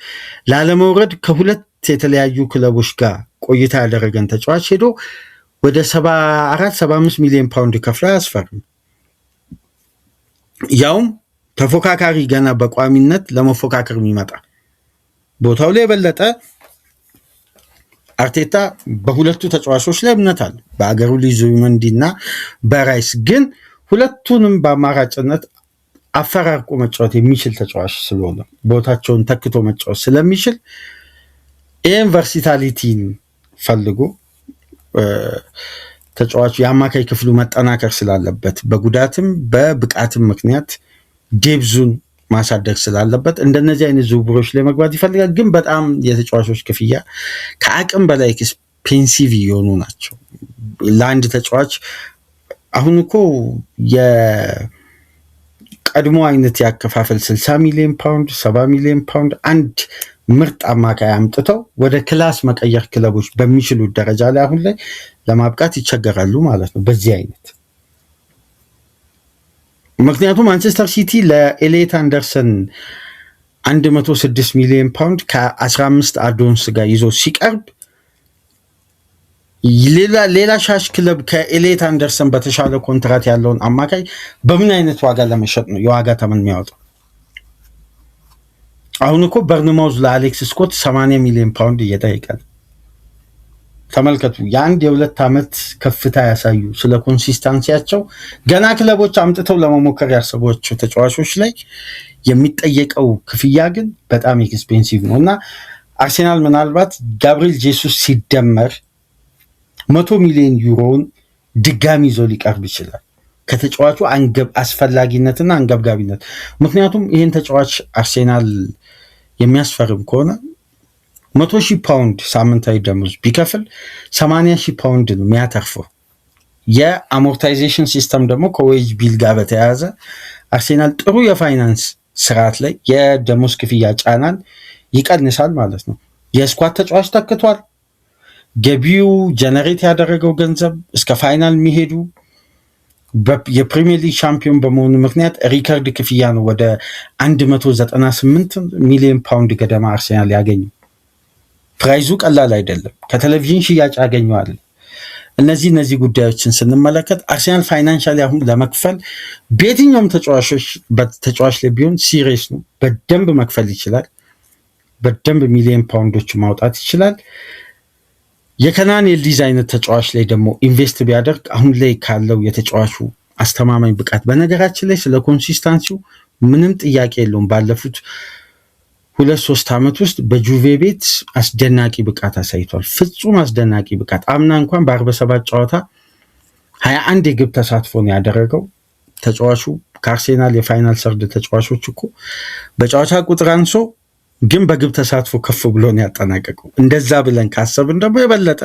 ላለመውረድ ከሁለት የተለያዩ ክለቦች ጋር ቆይታ ያደረገን ተጫዋች ሄዶ ወደ 74-75 ሚሊዮን ፓውንድ ከፍሎ አያስፈርም። ያውም ተፎካካሪ ገና በቋሚነት ለመፎካከር የሚመጣ ቦታው ላይ የበለጠ አርቴታ በሁለቱ ተጫዋቾች ላይ እምነት አለ፣ በአገሩ ልጅ ዙቢሜንዲና በራይስ። ግን ሁለቱንም በአማራጭነት አፈራርቆ መጫወት የሚችል ተጫዋች ስለሆነ ቦታቸውን ተክቶ መጫወት ስለሚችል ይህን ቨርሲታሊቲን ፈልጎ ተጫዋቹ የአማካይ ክፍሉ መጠናከር ስላለበት በጉዳትም በብቃትም ምክንያት ዴብዙን ማሳደግ ስላለበት እንደነዚህ አይነት ዝውውሮች ላይ መግባት ይፈልጋል። ግን በጣም የተጫዋቾች ክፍያ ከአቅም በላይ ኤክስፔንሲቭ የሆኑ ናቸው ለአንድ ተጫዋች። አሁን እኮ የቀድሞ አይነት ያከፋፈል 60 ሚሊዮን ፓውንድ 70 ሚሊዮን ፓውንድ አንድ ምርጥ አማካይ አምጥተው ወደ ክላስ መቀየር ክለቦች በሚችሉት ደረጃ ላይ አሁን ላይ ለማብቃት ይቸገራሉ ማለት ነው በዚህ አይነት። ምክንያቱም ማንቸስተር ሲቲ ለኤሌት አንደርሰን 106 ሚሊዮን ፓውንድ ከ15 አዶንስ ጋር ይዞ ሲቀርብ ሌላ ሻሽ ክለብ ከኤሌት አንደርሰን በተሻለ ኮንትራት ያለውን አማካይ በምን አይነት ዋጋ ለመሸጥ ነው የዋጋ ተመን የሚያወጣው? አሁን እኮ በርንማውዝ ለአሌክስ ስኮት 80 ሚሊዮን ፓውንድ እየጠየቀ ነው። ተመልከቱ፣ የአንድ የ2 ዓመት ከፍታ ያሳዩ ስለ ኮንሲስታንሲያቸው ገና ክለቦች አምጥተው ለመሞከር ያሰቧቸው ተጫዋቾች ላይ የሚጠየቀው ክፍያ ግን በጣም ኤክስፔንሲቭ ነው እና አርሴናል ምናልባት ጋብሪኤል ጄሱስ ሲደመር 100 ሚሊዮን ዩሮውን ድጋሚ ይዞ ሊቀርብ ይችላል ከተጫዋቹ አስፈላጊነትና አንገብጋቢነት። ምክንያቱም ይህን ተጫዋች አርሴናል የሚያስፈርም ከሆነ 100,000 ፓውንድ ሳምንታዊ ደሞዝ ቢከፍል 80,000 ፓውንድ ነው የሚያተርፈው። የአሞርታይዜሽን ሲስተም ደግሞ ከዌጅ ቢል ጋር በተያያዘ አርሴናል ጥሩ የፋይናንስ ስርዓት ላይ የደሞዝ ክፍያ ጫናን ይቀንሳል ማለት ነው። የስኳድ ተጫዋች ተክቷል። ገቢው ጀነሬት ያደረገው ገንዘብ እስከ ፋይናል የሚሄዱ የፕሪሚየር ሊግ ሻምፒዮን በመሆኑ ምክንያት ሪከርድ ክፍያ ነው ወደ 198 ሚሊዮን ፓውንድ ገደማ አርሴናል ያገኙ። ፕራይዙ ቀላል አይደለም። ከቴሌቪዥን ሽያጭ ያገኘዋል። እነዚህ ጉዳዮችን ስንመለከት አርሴናል ፋይናንሻሊ አሁን ለመክፈል በየትኛውም ተጫዋች ላይ ቢሆን ሲሪየስ ነው። በደንብ መክፈል ይችላል። በደንብ ሚሊዮን ፓውንዶች ማውጣት ይችላል። የከናን የልዲዝ አይነት ተጫዋች ላይ ደግሞ ኢንቨስት ቢያደርግ አሁን ላይ ካለው የተጫዋቹ አስተማማኝ ብቃት፣ በነገራችን ላይ ስለ ኮንሲስታንሲው ምንም ጥያቄ የለውም። ባለፉት 2-3 ዓመት ውስጥ በጁቬ ቤት አስደናቂ ብቃት አሳይቷል። ፍጹም አስደናቂ ብቃት። አምና እንኳን በ47 ጨዋታ 21 የግብ ተሳትፎ ነው ያደረገው። ተጫዋቹ ከአርሴናል የፋይናል ሰርድ ተጫዋቾች እኮ በጨዋታ ቁጥር አንሶ ግን በግብ ተሳትፎ ከፍ ብሎ ነው ያጠናቀቀው። እንደዛ ብለን ካሰብን ደግሞ የበለጠ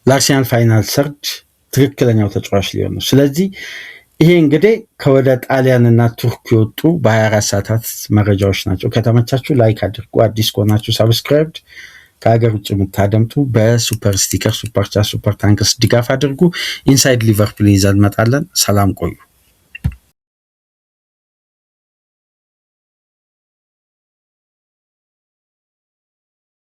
ለአርሴናል ፋይናል ሰርድ ትክክለኛው ተጫዋች ሊሆን ነው። ስለዚህ ይሄ እንግዲህ ከወደ ጣሊያንና ቱርክ የወጡ በ24 ሰዓታት መረጃዎች ናቸው። ከተመቻችሁ ላይክ አድርጉ። አዲስ ከሆናችሁ ሰብስክራይብድ፣ ከሀገር ውጭ የምታደምጡ በሱፐር ስቲከር፣ ሱፐር ቻት፣ ሱፐር ታንክስ ድጋፍ አድርጉ። ኢንሳይድ ሊቨርፑል ይዘን እንመጣለን። ሰላም ቆዩ።